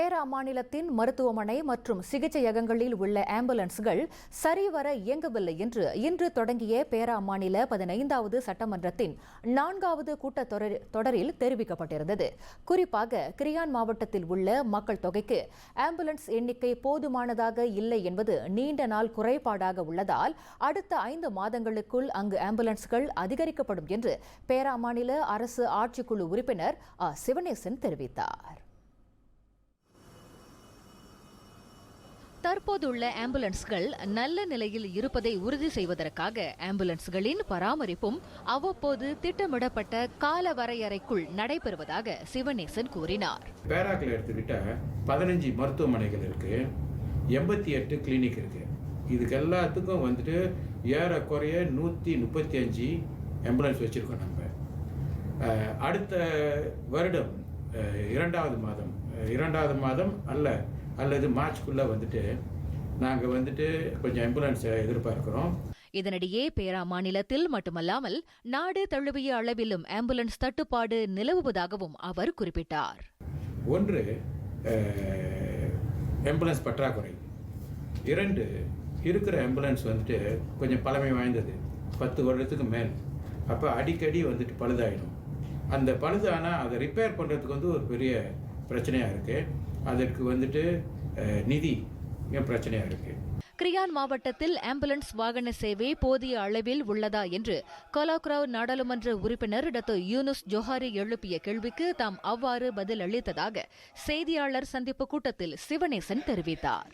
பேரா மாநிலத்தின் மருத்துவமனை மற்றும் சிகிச்சையகங்களில் உள்ள ஆம்புலன்ஸ்கள் சரிவர இயங்கவில்லை என்று இன்று தொடங்கிய பேரா மாநில 15வது சட்டமன்றத்தின் 4வது கூட்டத்தொடரில் தெரிவிக்கப்பட்டிருந்தது. குறிப்பாக கிரியான் மாவட்டத்தில் உள்ள மக்கள் தொகைக்கு ஆம்புலன்ஸ் எண்ணிக்கை போதுமானதாக இல்லை என்பது நீண்ட நாள் குறைபாடாக உள்ளதால் அடுத்த 5 மாதங்களுக்குள் அங்கு ஆம்புலன்ஸ்கள் அதிகரிக்கப்படும் என்று பேரா மாநில அரசு ஆட்சிக்குழு உறுப்பினர் சிவனேசன் தெரிவித்தார். தற்போதுள்ள ஆம்புலன்ஸ்கள் நல்ல நிலையில் இருப்பதை உறுதி செய்வதற்காக ஆம்புலன்ஸ்களின் பராமரிப்பும் அவ்வப்போது திட்டமிடப்பட்ட கால வரையறைக்குள் நடைபெறுவதாக சிவனேசன் கூறினார். பேராக்கில் எடுத்துக்கிட்ட 15 மருத்துவமனைகள் இருக்கு, 88 கிளினிக் இருக்கு. இதுக்கு எல்லாத்துக்கும் வந்துட்டு ஏறக்குறைய 135 ஆம்புலன்ஸ் வச்சிருக்கோம். நம்ம அடுத்த வருடம் 2வது மாதம் அல்லது மார்ச்க்குள்ள வந்துட்டு நாங்கள் வந்துட்டு கொஞ்சம் ஆம்புலன்ஸ் எதிர்பார்க்கிறோம். இதனிடையே பேரா மாநிலத்தில் மட்டுமல்லாமல் நாடு தழுவிய அளவிலும் ஆம்புலன்ஸ் தட்டுப்பாடு நிலவுவதாகவும் அவர் குறிப்பிட்டார். ஒன்று, ஆம்புலன்ஸ் பற்றாக்குறை. 2, இருக்கிற ஆம்புலன்ஸ் வந்துட்டு கொஞ்சம் பழமை வாய்ந்தது, 10 வருடத்துக்கு மேல். அப்போ அடிக்கடி வந்துட்டு பழுதாயிடும். அந்த பழுதானால் அதை ரிப்பேர் பண்ணுறதுக்கு வந்து ஒரு பெரிய பிரச்சனையாக இருக்குது. அதற்கு வந்துட்டு நிதி பிரச்சனையாக இருக்குது. கிரியான் மாவட்டத்தில் ஆம்புலன்ஸ் வாகன சேவை போதிய அளவில் உள்ளதா என்று கொலாக்ராவ் நாடாளுமன்ற உறுப்பினர் டாக்டர் யூனுஸ் ஜோஹாரி எழுப்பிய கேள்விக்கு தாம் அவ்வாறு பதில் அளித்ததாக செய்தியாளர் சந்திப்பு கூட்டத்தில் சிவனேசன் தெரிவித்தார்.